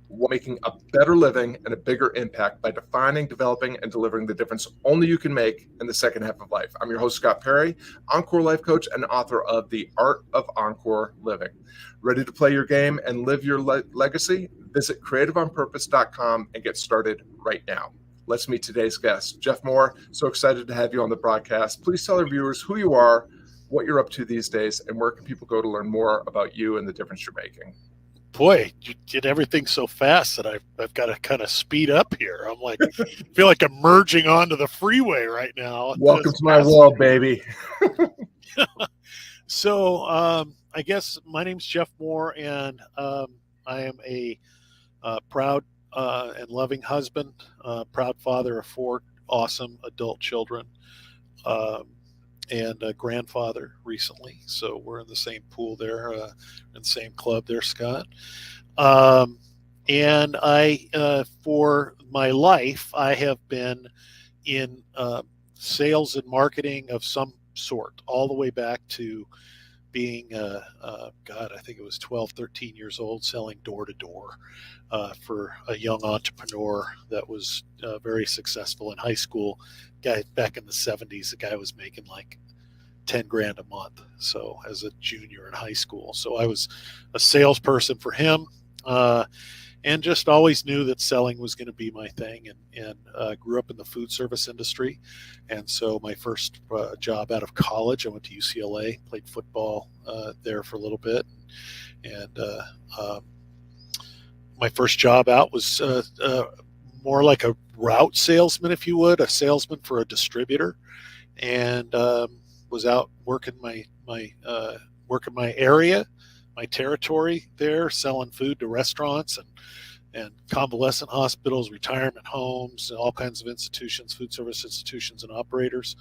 while making a better living and a bigger impact by defining, developing, and delivering the difference only you can make in the second half of life. I'm your host, Scott Perry, Encore life coach and author of The Art of Encore Living. Ready to play your game and live your legacy? Visit creativeonpurpose.com and get started right now. Let's meet today's guest, Jeff Moore. So excited to have you on the broadcast. Please tell our viewers who you are, what you're up to these days, and where can people go to learn more about you and the difference you're making. Boy, you did everything so fast that I've got to kind of speed up here. I'm like, feel like I'm merging onto the freeway right now. Welcome to my world, baby. So I guess my name's Jeff Moore, and I am a proud and loving husband, proud father of 4 awesome adult children, and a grandfather recently. So we're in the same pool there, in the same club there, Scott. And I, for my life, I have been in sales and marketing of some sort, all the way back to being, God, I think it was 12, 13 years old, selling door to door for a young entrepreneur that was very successful in high school. Guy back in the 70s, the guy was making like 10 grand a month. So as a junior in high school, so I was a salesperson for him, and just always knew that selling was going to be my thing, and grew up in the food service industry. And so my first job out of college, I went to UCLA, played football there for a little bit. And my first job out was more like a route salesman, if you would, a salesman for a distributor, and was out working my area, my territory there, selling food to restaurants and convalescent hospitals, retirement homes, and all kinds of institutions, food service institutions and operators.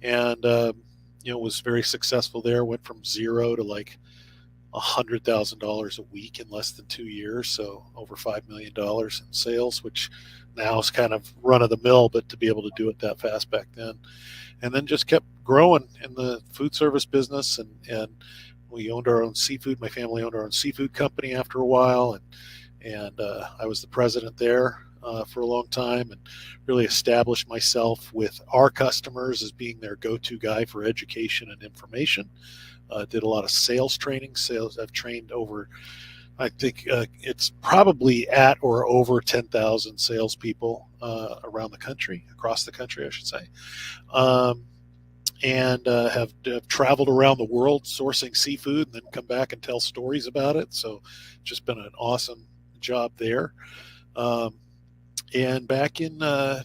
And, was very successful there, went from zero to like $100,000 a week in less than 2 years. So over $5 million in sales, which now is kind of run of the mill, but to be able to do it that fast back then. And then just kept growing in the food service business, and we owned our own seafood. My family owned our own seafood company after a while, and I was the president there for a long time, and really established myself with our customers as being their go-to guy for education and information. Did a lot of sales training. I've trained over, I think it's probably at or over 10,000 salespeople around the country, across the country, I should say. And have traveled around the world sourcing seafood and then come back and tell stories about it. So just been an awesome job there. And back in, I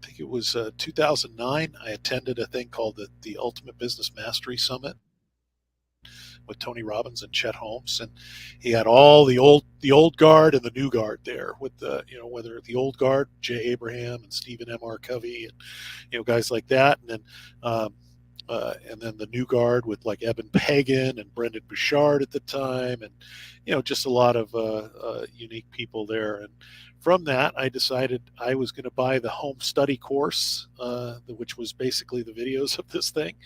think it was 2009, I attended a thing called the Ultimate Business Mastery Summit with Tony Robbins and Chet Holmes, and he had all the old guard and the new guard there with the, whether the old guard, Jay Abraham and Stephen M.R. Covey, and guys like that, and then the new guard with like Eben Pagan and Brendan Bouchard at the time, and just a lot of unique people there. And from that, I decided I was going to buy the home study course, which was basically the videos of this thing.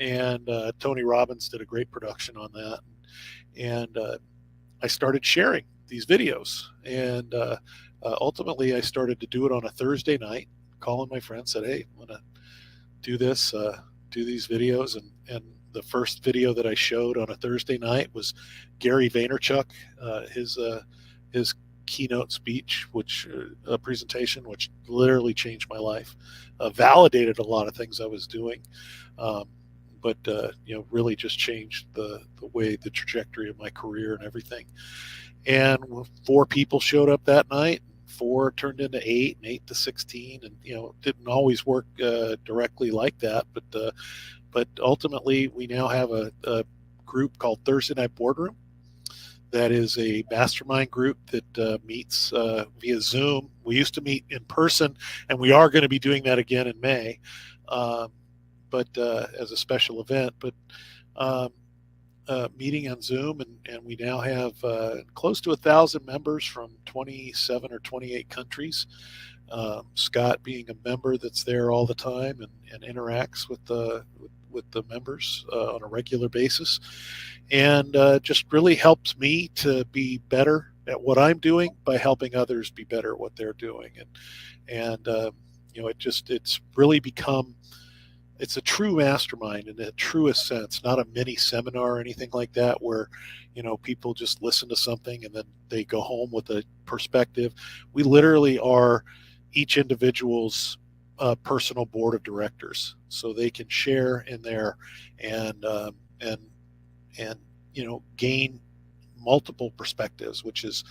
And Tony Robbins did a great production on that. And I started sharing these videos. And ultimately, I started to do it on a Thursday night, calling my friends, said, hey, I want to do this, do these videos. And the first video that I showed on a Thursday night was Gary Vaynerchuk, his keynote speech, which a presentation, which literally changed my life, validated a lot of things I was doing, but really just changed the trajectory of my career and everything. And 4 people showed up that night. 4 turned into 8, and 8 to 16, and it didn't always work directly like that, but ultimately we now have a group called Thursday Night Boardroom. That is a mastermind group that meets via Zoom. We used to meet in person, and we are going to be doing that again in May, but as a special event. But meeting on Zoom, and we now have close to 1,000 members from 27 or 28 countries. Scott being a member that's there all the time and interacts with the members on a regular basis, and just really helps me to be better at what I'm doing by helping others be better at what they're doing. And it's really become, it's a true mastermind in the truest sense, not a mini seminar or anything like that where, people just listen to something and then they go home with a perspective. We literally are each individual's personal board of directors, so they can share in there and gain multiple perspectives, which is,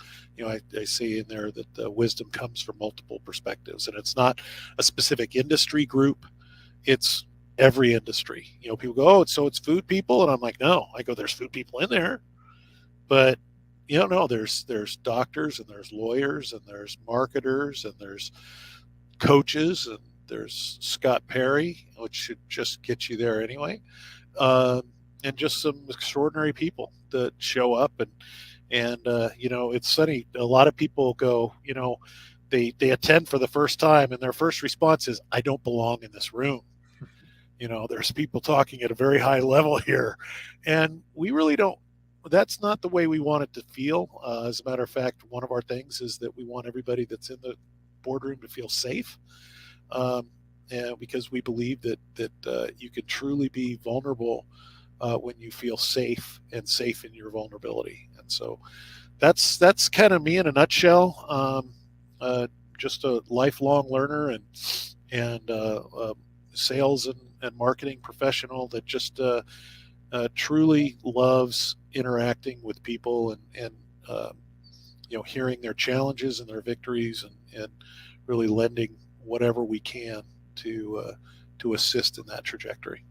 I say in there that the wisdom comes from multiple perspectives, and it's not a specific industry group. It's every industry. People go, oh, so it's food people. And I'm like, no, I go, there's food people in there, but no, there's doctors and there's lawyers and there's marketers and there's coaches and there's Scott Perry, which should just get you there anyway. And just some extraordinary people that show up and it's funny. A lot of people go, they attend for the first time and their first response is, I don't belong in this room. There's people talking at a very high level here, and we really don't. That's not the way we want it to feel. As a matter of fact, one of our things is that we want everybody that's in the boardroom to feel safe, and because we believe that you can truly be vulnerable when you feel safe and safe in your vulnerability. And so that's kind of me in a nutshell. Just a lifelong learner and sales and marketing professional that just truly loves interacting with people and hearing their challenges and their victories and really lending whatever we can to assist in that trajectory.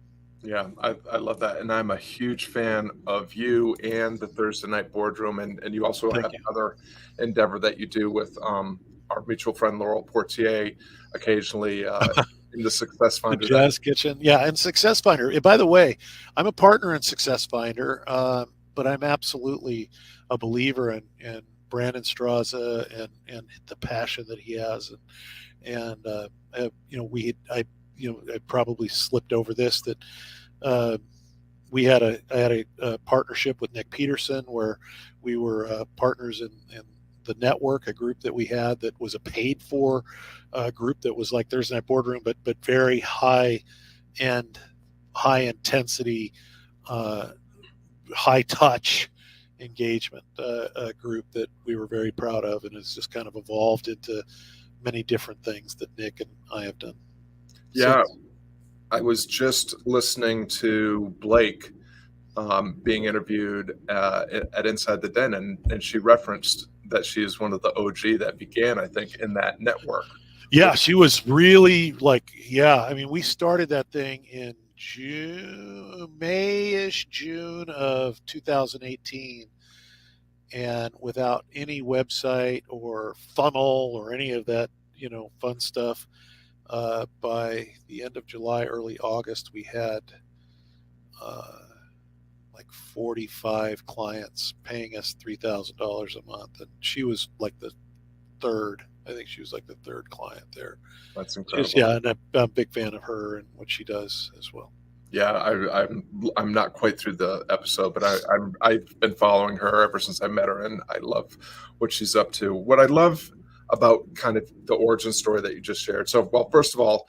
Yeah, I love that. And I'm a huge fan of you and the Thursday Night Boardroom. And you also have another endeavor that you do with our mutual friend, Laurel Portier, occasionally in the Success Finder. The Jazz Kitchen. Yeah, and Success Finder. And by the way, I'm a partner in Success Finder, but I'm absolutely a believer in Brandon Straza and the passion that he has. I probably slipped over this, that I had a partnership with Nick Peterson where we were partners in the network, a group that we had that was a paid for group that was like Thursday Night Boardroom, but very high end, high intensity, high touch engagement group that we were very proud of, and it's just kind of evolved into many different things that Nick and I have done. Yeah, I was just listening to Blake being interviewed at Inside the Den, and she referenced that she is one of the OG that began, I think, in that network. Yeah, she was really we started that thing in May-ish, June of 2018, and without any website or funnel or any of that, fun stuff. By the end of July, early August, we had 45 clients paying us $3,000 a month, and she was like the third. I think she was like the third client there. That's incredible. And I'm a big fan of her and what she does as well. Yeah, I'm not quite through the episode, but I've been following her ever since I met her, and I love what she's up to. What I love about kind of the origin story that you just shared. So, well, first of all,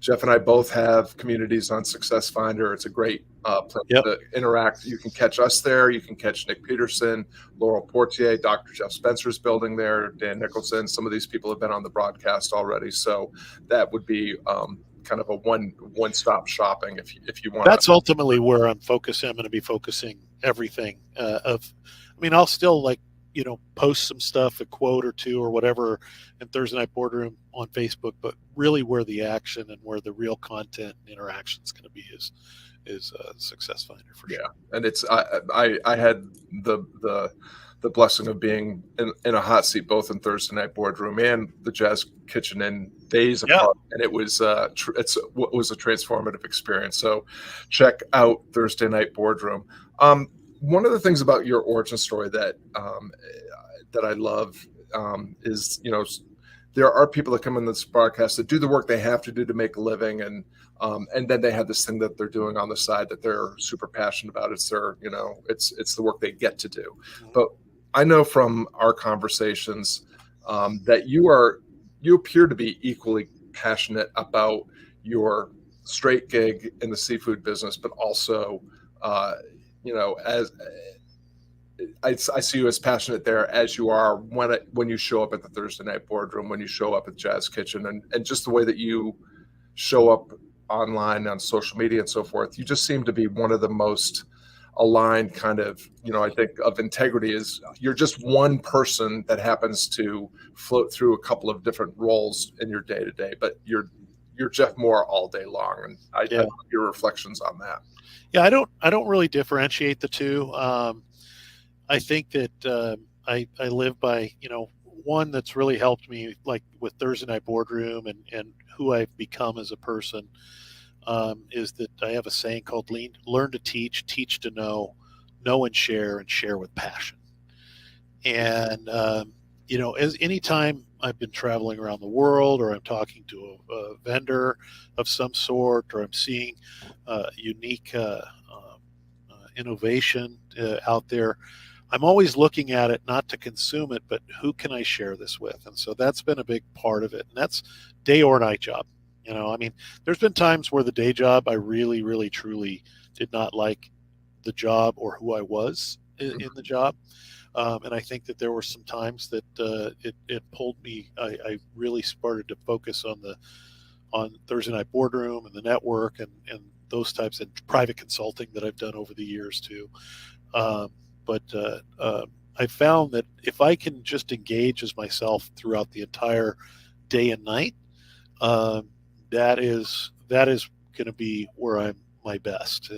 Jeff and I both have communities on Success Finder. It's a great place to interact. You can catch us there. You can catch Nick Peterson, Laurel Portier, Dr. Jeff Spencer's building there, Dan Nicholson. Some of these people have been on the broadcast already. So that would be kind of a one-stop shopping if you want. That's ultimately where I'm focusing. I'm going to be focusing everything I'll still post some stuff, a quote or two or whatever in Thursday Night Boardroom on Facebook, but really where the action and where the real content and interaction is going to be is Success Finder for sure. Yeah, and it's I had the blessing of being in a hot seat both in Thursday Night Boardroom and the Jazz Kitchen in days apart, and it was a transformative experience. So check out Thursday Night Boardroom. One of the things about your origin story that I love is, there are people that come in this broadcast that do the work they have to do to make a living, and then they have this thing that they're doing on the side that they're super passionate about. It's their, it's the work they get to do. But I know from our conversations that you appear to be equally passionate about your straight gig in the seafood business, but also, as I see you as passionate there as you are when you show up at the Thursday Night Boardroom, when you show up at Jazz Kitchen, and just the way that you show up online on social media and so forth. You just seem to be one of the most aligned kind of, I think of integrity is you're just one person that happens to float through a couple of different roles in your day to day, but you're Jeff Moore all day long. And I love your reflections on that. Yeah, I don't really differentiate the two. I think that I live by, one that's really helped me, like with Thursday Night Boardroom and who I've become as a person, is that I have a saying called learn to teach to know and share with passion. And, as anytime I've been traveling around the world, or I'm talking to a vendor of some sort, or I'm seeing unique innovation out there, I'm always looking at it not to consume it, but who can I share this with? And so that's been a big part of it. And that's day or night job. There's been times where the day job, I really, really, truly did not like the job or who I was in the job. And I think that there were some times that it pulled me. I really started to focus on Thursday Night Boardroom and the network and those types of private consulting that I've done over the years too. But I found that if I can just engage as myself throughout the entire day and night, that is going to be where I'm my best.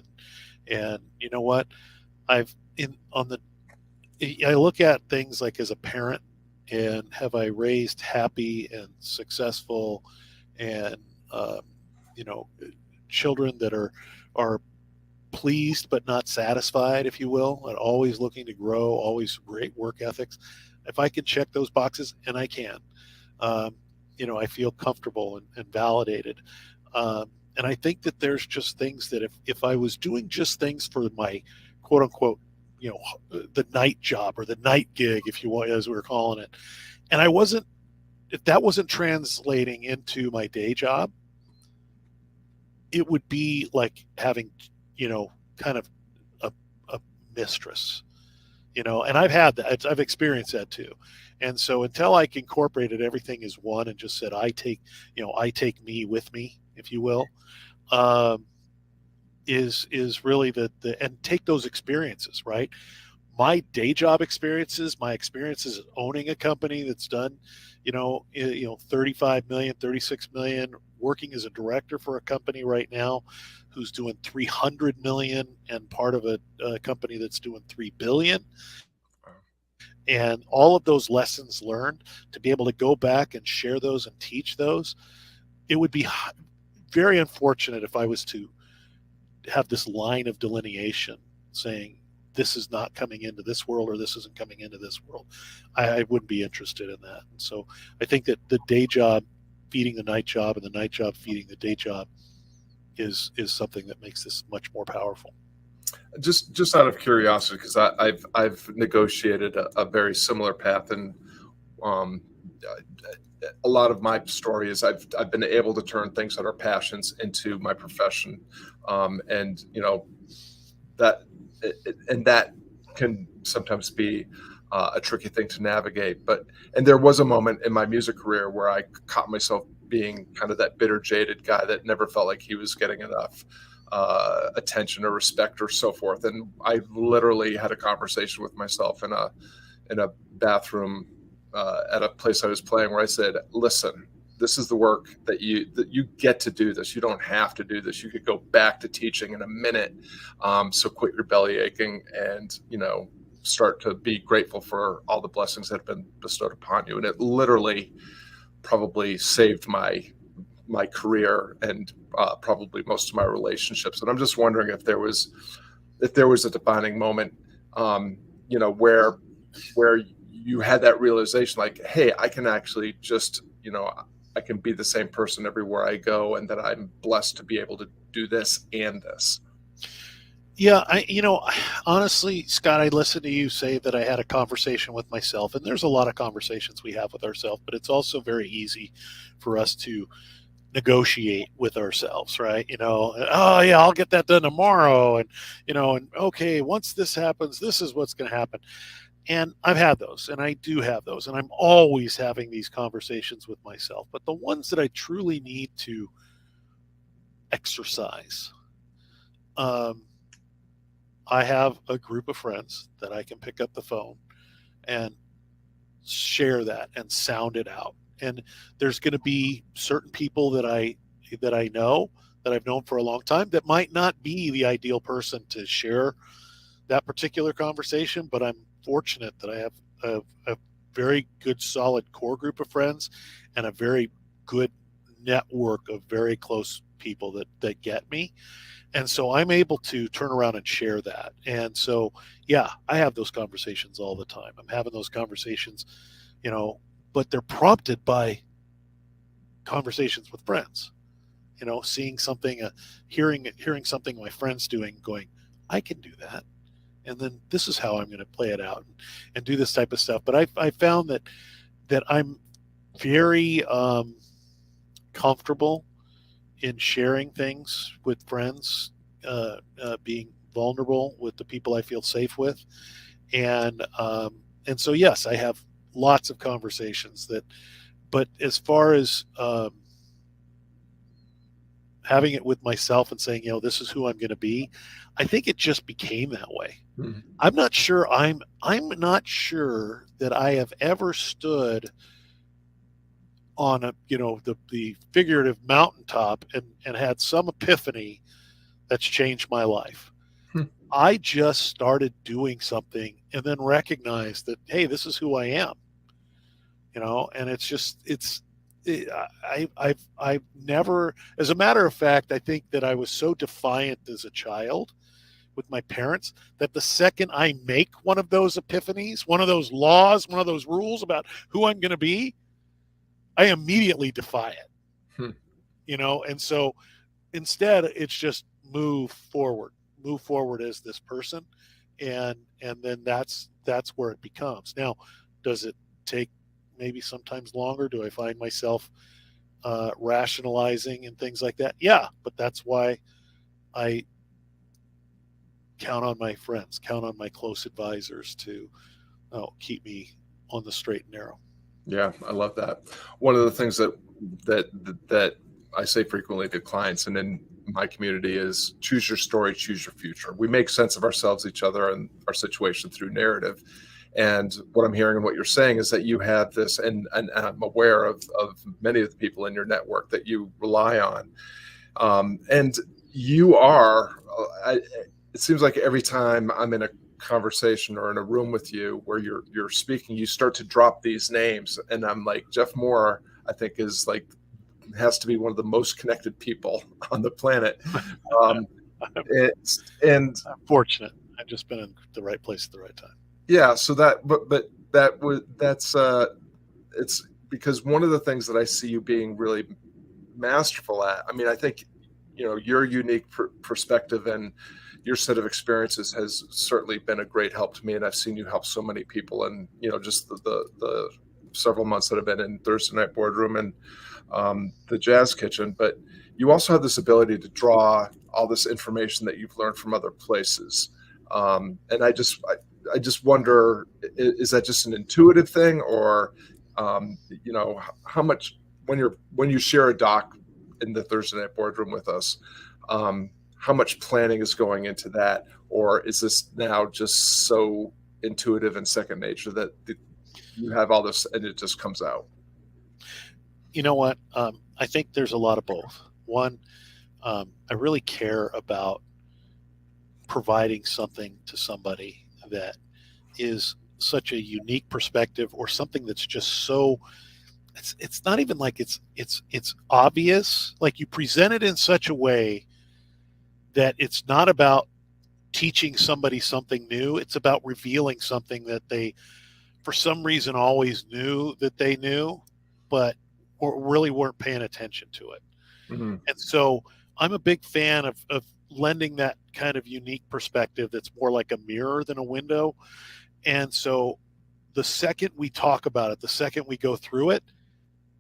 And you know what? I look at things like as a parent, and have I raised happy and successful and children that are pleased but not satisfied, if you will, and always looking to grow, always great work ethics. If I can check those boxes, and I can, I feel comfortable and validated. And I think that there's just things that if I was doing just things for my quote unquote, the night job or the night gig, if you want, as we were calling it, and if that wasn't translating into my day job, it would be like having, kind of a mistress, and I've had that. I've experienced that too. And so until I incorporated everything as one and just said, I take me with me, if you will, is really and take those experiences, right? My day job experiences, my experiences owning a company that's done, 35 million, 36 million, working as a director for a company right now who's doing 300 million, and part of a company that's doing 3 billion. And all of those lessons learned, to be able to go back and share those and teach those, it would be very unfortunate if I was to have this line of delineation saying this is not coming into this world or this isn't coming into this world. I wouldn't be interested in that. And so I think that the day job feeding the night job and the night job feeding the day job is something that makes this much more powerful. Just out of curiosity, because I've negotiated a very similar path, and a lot of my story is I've been able to turn things that are passions into my profession, and that can sometimes be a tricky thing to navigate. And there was a moment in my music career where I caught myself being kind of that bitter, jaded guy that never felt like he was getting enough attention or respect or so forth. And I literally had a conversation with myself in a bathroom at a place I was playing, where I said, listen, this is the work that you get to do this. You don't have to do this. You could go back to teaching in a minute. So quit your belly aching and, start to be grateful for all the blessings that have been bestowed upon you. And it literally probably saved my career and probably most of my relationships. And I'm just wondering if there was a defining moment, where you had that realization, like, hey, I can actually just, I can be the same person everywhere I go, and that I'm blessed to be able to do this and this. Yeah, honestly, Scott, I listened to you say that I had a conversation with myself, and there's a lot of conversations we have with ourselves, but it's also very easy for us to negotiate with ourselves, right? Oh yeah, I'll get that done tomorrow, and okay, once this happens, this is what's going to happen. And I've had those, and I do have those, and I'm always having these conversations with myself. But the ones that I truly need to exercise, um, I have a group of friends that I can pick up the phone and share that and sound it out. And there's going to be certain people that I know, that I've known for a long time, that might not be the ideal person to share that particular conversation, but I'm fortunate that I have a very good, solid core group of friends and a very good network of very close people that get me. And so I'm able to turn around and share that. And so, yeah, I have those conversations all the time. I'm having those conversations, you know, but they're prompted by conversations with friends, seeing something, hearing something my friend's doing, going, I can do that. And then this is how I'm going to play it out and do this type of stuff. But I found that I'm very comfortable in sharing things with friends, being vulnerable with the people I feel safe with, and so yes, I have lots of conversations that. But as far as having it with myself and saying, this is who I'm going to be, I think it just became that way. Mm-hmm. I'm not sure. I'm not sure that I have ever stood on the figurative mountaintop and had some epiphany that's changed my life. Hmm. I just started doing something and then recognized that, hey, this is who I am. And I've never, as a matter of fact, I think that I was so defiant as a child with my parents that the second I make one of those epiphanies, one of those laws, one of those rules about who I'm going to be, I immediately defy it. Hmm. And so instead it's just move forward as this person. And then that's where it becomes. Now, does it take maybe sometimes longer? Do I find myself rationalizing and things like that? Yeah, but that's why I count on my friends, count on my close advisors to keep me on the straight and narrow. Yeah, I love that. One of the things that I say frequently to clients and in my community is choose your story, choose your future. We make sense of ourselves, each other, and our situation through narrative. And what I'm hearing and what you're saying is that you have this, and I'm aware of many of the people in your network that you rely on. And you are, it seems like every time I'm in a conversation or in a room with you where you're speaking, you start to drop these names. And I'm like, Jeff Moore, I think has to be one of the most connected people on the planet. I'm fortunate. I've just been in the right place at the right time. Yeah. So it's because one of the things that I see you being really masterful at, I mean, I think, your unique perspective and your set of experiences has certainly been a great help to me. And I've seen you help so many people, and, just the several months that I've been in Thursday Night Boardroom and the Jazz Kitchen. But you also have this ability to draw all this information that you've learned from other places. And I just wonder, is that just an intuitive thing, or, how much when you share a doc in the Thursday Night Boardroom with us, how much planning is going into that, or is this now just so intuitive and second nature that you have all this and it just comes out? You know what? I think there's a lot of both. One, I really care about providing something to somebody that is such a unique perspective, or something that's just so it's not even like it's obvious. Like, you present it in such a way that it's not about teaching somebody something new. It's about revealing something that they, for some reason, always knew that they knew, but or really weren't paying attention to it. Mm-hmm. And so I'm a big fan of lending that kind of unique perspective that's more like a mirror than a window. And so the second we talk about it, the second we go through it,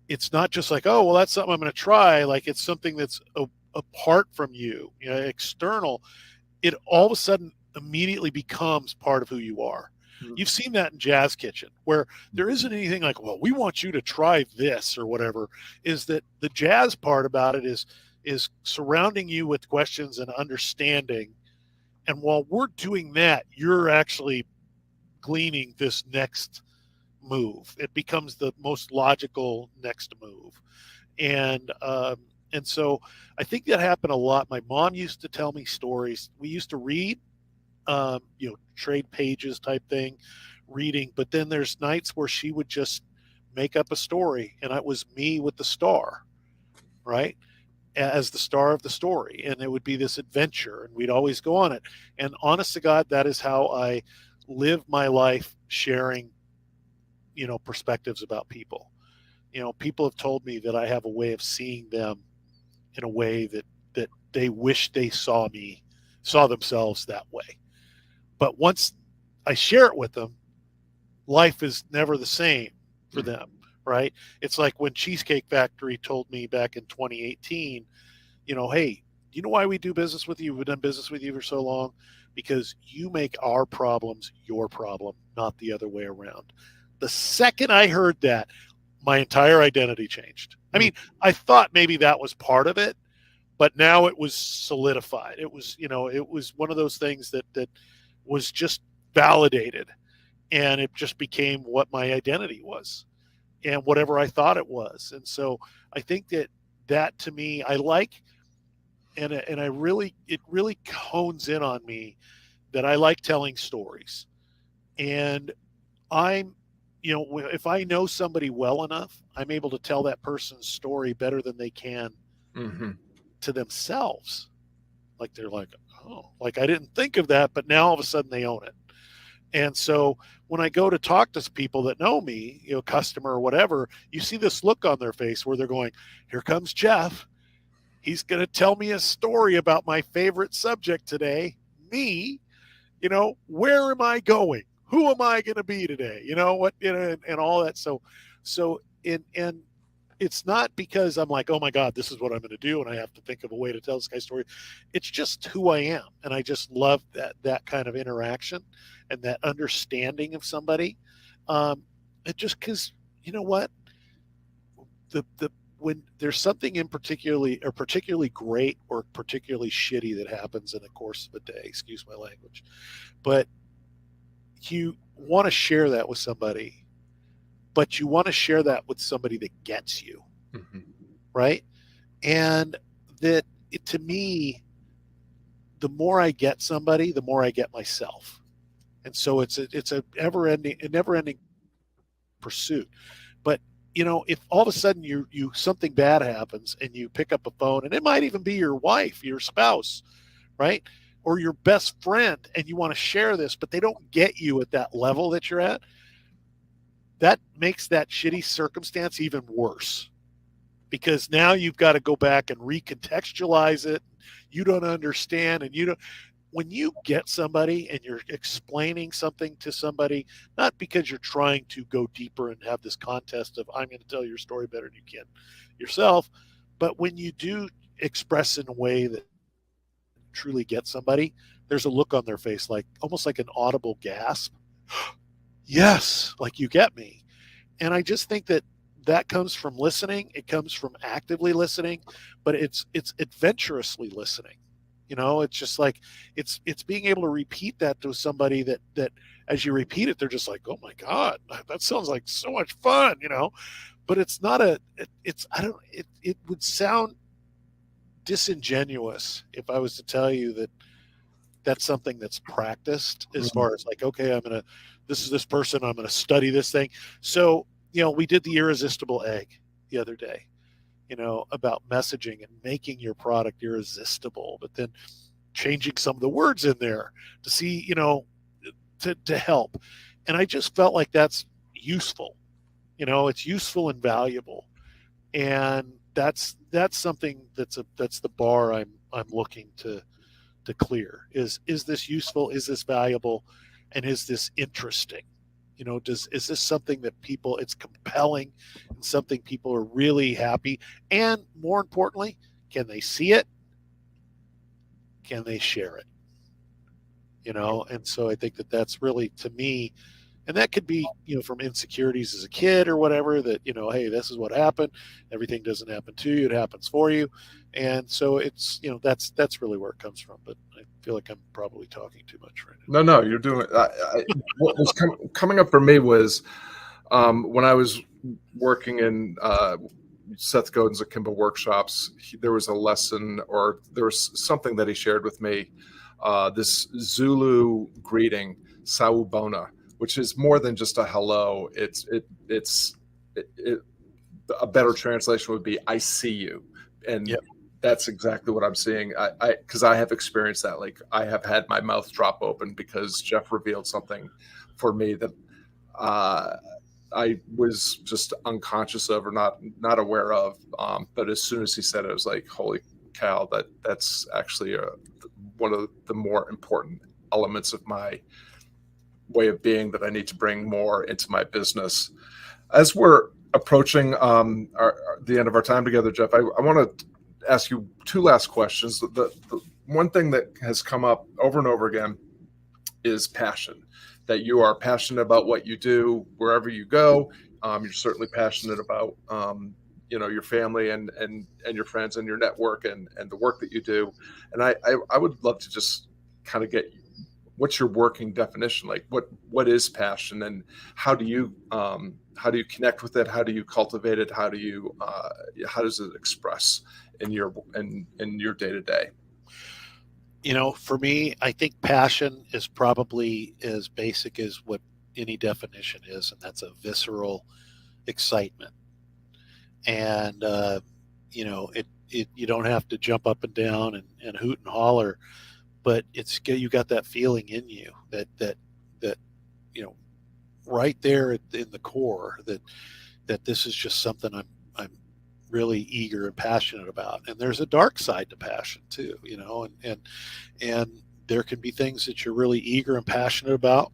it's not just like, oh, well, that's something I'm going to try. Like it's something that's apart from you, external. It all of a sudden immediately becomes part of who you are. Mm-hmm. You've seen that in Jazz Kitchen, where there isn't anything like, well, we want you to try this or whatever. Is that the jazz part about it is surrounding you with questions and understanding. And while we're doing that, you're actually gleaning this next move. It becomes the most logical next move. And so I think that happened a lot. My mom used to tell me stories. We used to read, trade pages type thing, reading. But then there's nights where she would just make up a story, and it was me with the star, right? As the star of the story. And it would be this adventure, and we'd always go on it. And honest to God, that is how I live my life, sharing, perspectives about people. People have told me that I have a way of seeing them in a way that they wish they saw themselves that way. But once I share it with them, life is never the same for them, right? It's like when Cheesecake Factory told me back in 2018, hey, you know why we do business with you? We've done business with you for so long because you make our problems your problem, not the other way around. The second I heard that, my entire identity changed. I mean, I thought maybe that was part of it, but now it was solidified. It was, it was one of those things that was just validated, and it just became what my identity was and whatever I thought it was. And so I think that to me, I like, and I really, it really hones in on me that I like telling stories. And I'm, if I know somebody well enough, I'm able to tell that person's story better than they can to themselves. Like they're like, oh, like I didn't think of that, but now all of a sudden they own it. And so when I go to talk to people that know me, customer or whatever, you see this look on their face where they're going, here comes Jeff. He's going to tell me a story about my favorite subject today, me. Where am I going? Who am I going to be today? And all that. So it's not because I'm like, oh my God, this is what I'm going to do, and I have to think of a way to tell this guy's story. It's just who I am, and I just love that kind of interaction and that understanding of somebody. It just because you know what, when there's something particularly great or particularly shitty that happens in the course of a day, excuse my language, but you want to share that with somebody, but you want to share that with somebody that gets you, right? And that to me, the more I get somebody, the more I get myself. And so it's a never ending pursuit. But if all of a sudden you something bad happens and you pick up a phone, and it might even be your wife, your spouse, right? Or your best friend, and you want to share this, but they don't get you at that level that you're at, that makes that shitty circumstance even worse. Because now you've got to go back and recontextualize it. You don't understand, and when you get somebody and you're explaining something to somebody, not because you're trying to go deeper and have this contest of I'm going to tell your story better than you can yourself, but when you do express in a way that truly gets somebody, there's a look on their face, like almost like an audible gasp. Yes, like you get me. And I just think that comes from listening. It comes from actively listening, but it's adventurously listening. It's just like it's being able to repeat that to somebody that as you repeat it, they're just like, oh my God, that sounds like so much fun, but it's not it would sound disingenuous if I was to tell you that that's something that's practiced as far as like, okay, this is this person, I'm going to study this thing. So, we did the irresistible egg the other day, about messaging and making your product irresistible, but then changing some of the words in there to see, to help. And I just felt like that's useful. It's useful and valuable. And that's something that's the bar I'm looking to to clear. Is this useful? Is this valuable? And is this interesting? Is this something that it's compelling and something people are really happy? And more importantly, can they see it? Can they share it? And so I think that that's really, to me, and that could be, from insecurities as a kid or whatever, that, hey, this is what happened. Everything doesn't happen to you. It happens for you. And so it's, that's really where it comes from. But I feel like I'm probably talking too much right now. No, you're doing it. What was coming up for me was when I was working in Seth Godin's Akimbo workshops, there was a lesson, or there was something that he shared with me, this Zulu greeting, Sawubona, which is more than just a hello. It's a better translation would be I see you. And Yep. That's exactly what I'm seeing. Because I have experienced that. Like, I have had my mouth drop open because Jeff revealed something for me that I was just unconscious of, or not aware of. But as soon as he said it, I was like, holy cow, that's actually one of the more important elements of my way of being that I need to bring more into my business. As we're approaching the end of our time together, Jeff, I want to ask you two last questions. The one thing that has come up over and over again is passion, that you are passionate about what you do wherever you go. You're certainly passionate about your family and your friends and your network and the work that you do. And I would love to just kind of get, what's your working definition? Like, what is passion, and how do you connect with it? How do you cultivate it? How does it express in your day to day? For me, I think passion is probably as basic as what any definition is, and that's a visceral excitement. And you don't have to jump up and down and hoot and holler, but you got that feeling in you that right there in the core that this is just something I'm really eager and passionate about. And there's a dark side to passion too, and there can be things that you're really eager and passionate about,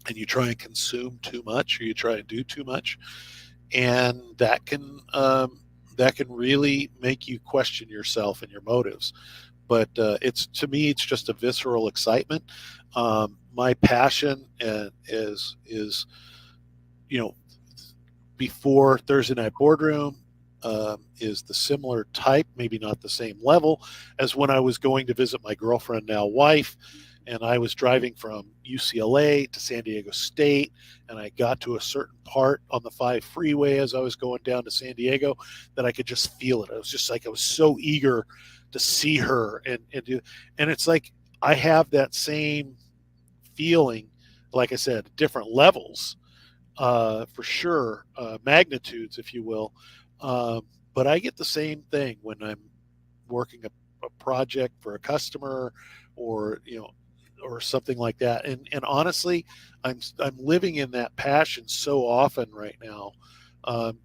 and you try and consume too much, or you try and do too much, and that can really make you question yourself and your motives. But to me, it's just a visceral excitement. My passion is before Thursday Night Boardroom is the similar type, maybe not the same level, as when I was going to visit my girlfriend, now wife, and I was driving from UCLA to San Diego State, and I got to a certain part on the 5 freeway as I was going down to San Diego that I could just feel it. I was just like, I was so eager to see her and it's like I have that same feeling, like I said, different levels, for sure, magnitudes, if you will. But I get the same thing when I'm working a project for a customer, or something like that. And honestly, I'm living in that passion so often right now.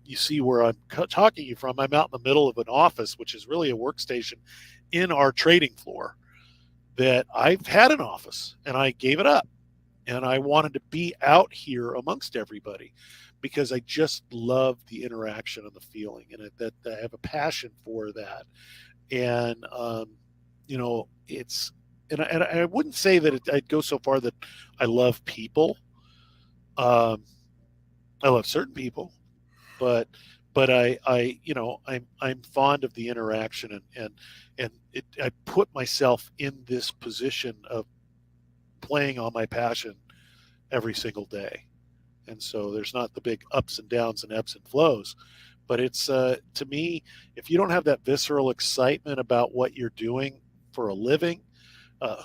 You see where I'm talking to you from. I'm out in the middle of an office, which is really a workstation in our trading floor, that I've had an office and I gave it up. And I wanted to be out here amongst everybody because I just love the interaction and the feeling, and that I have a passion for that. And, and I wouldn't say that I'd go so far that I love people. I love certain people, but I'm fond of the interaction, and I put myself in this position of playing on my passion every single day. And so there's not the big ups and downs and ebbs and flows, but it's, to me, if you don't have that visceral excitement about what you're doing for a living,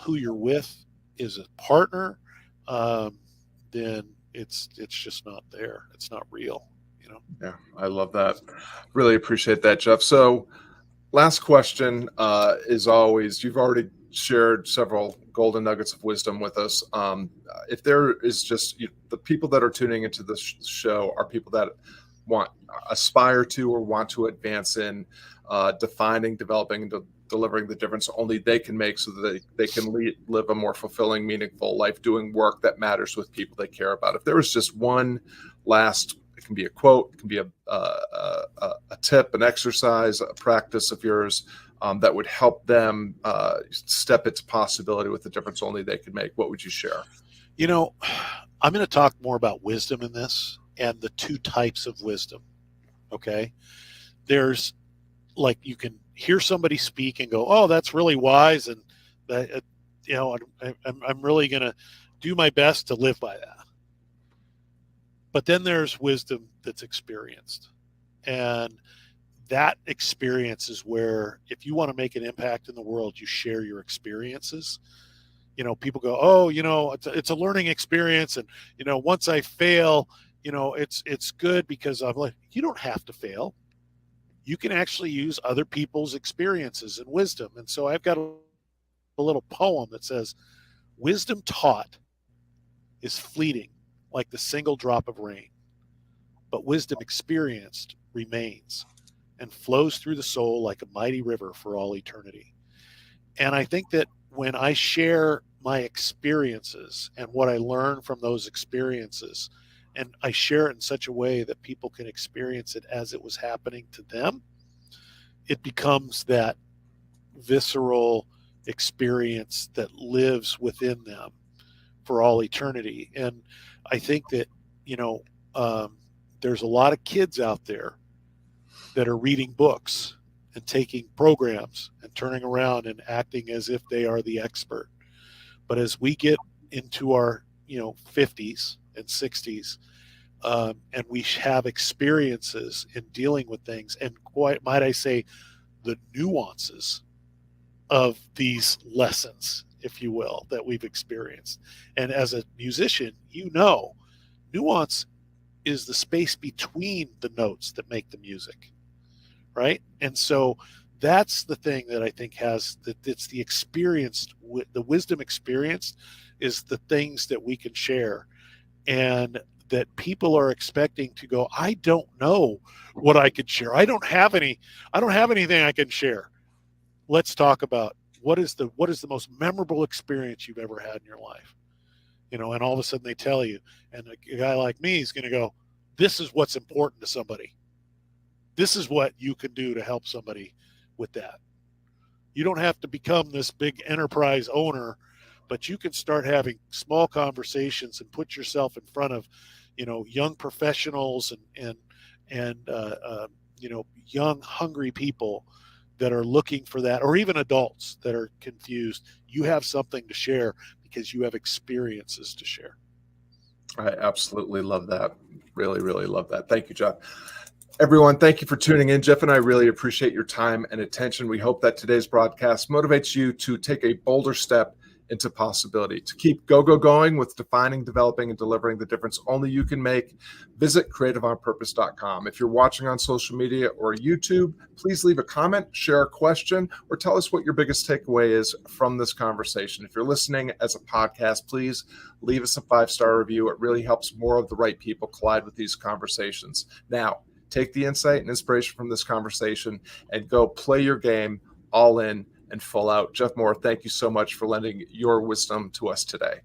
who you're with is a partner, then it's just not there. It's not real, Yeah, I love that. Really appreciate that, Jeff. So last question is always, you've already shared several golden nuggets of wisdom with us. If there is just the people that are tuning into this show are people that aspire to or want to advance in defining, developing, delivering the difference only they can make so that they can live a more fulfilling, meaningful life doing work that matters with people they care about. If there was just one last, it can be a quote, it can be a tip, an exercise, a practice of yours that would help them step into possibility with the difference only they can make, what would you share? I'm going to talk more about wisdom in this and the two types of wisdom. Okay. There's like, you can hear somebody speak and go, oh, that's really wise. And that, I'm really going to do my best to live by that. But then there's wisdom that's experienced. And that experience is where, if you want to make an impact in the world, you share your experiences. People go, oh, it's a learning experience. And, once I fail, it's good because I'm like, you don't have to fail. You can actually use other people's experiences and wisdom. And so I've got a little poem that says, wisdom taught is fleeting like the single drop of rain, but wisdom experienced remains and flows through the soul like a mighty river for all eternity. And I think that when I share my experiences and what I learn from those experiences, and I share it in such a way that people can experience it as it was happening to them, it becomes that visceral experience that lives within them for all eternity. And I think that, there's a lot of kids out there that are reading books and taking programs and turning around and acting as if they are the expert. But as we get into our, 50s and 60s, and we have experiences in dealing with things, and quite might I say, the nuances of these lessons, if you will, that we've experienced. And as a musician, nuance is the space between the notes that make the music, right? And so that's the thing that I think it's the experienced, the wisdom experienced is the things that we can share, and that people are expecting to go, I don't know what I could share. I don't have anything I can share. Let's talk about what is the most memorable experience you've ever had in your life. And all of a sudden they tell you, and a guy like me is going to go, this is what's important to somebody. This is what you can do to help somebody with that. You don't have to become this big enterprise owner, but you can start having small conversations and put yourself in front of, young professionals and young, hungry people that are looking for that, or even adults that are confused. You have something to share because you have experiences to share. I absolutely love that. Really, really love that. Thank you, Jeff. Everyone, thank you for tuning in. Jeff and I really appreciate your time and attention. We hope that today's broadcast motivates you to take a bolder step into possibility, to keep going with defining, developing, and delivering the difference only you can make. Visit creativeonpurpose.com. If you're watching on social media or YouTube, please leave a comment, share a question, or tell us what your biggest takeaway is from this conversation. If you're listening as a podcast, please leave us a 5-star review. It really helps more of the right people collide with these conversations. Now, take the insight and inspiration from this conversation and go play your game all in and full out. Jeff Moore, thank you so much for lending your wisdom to us today.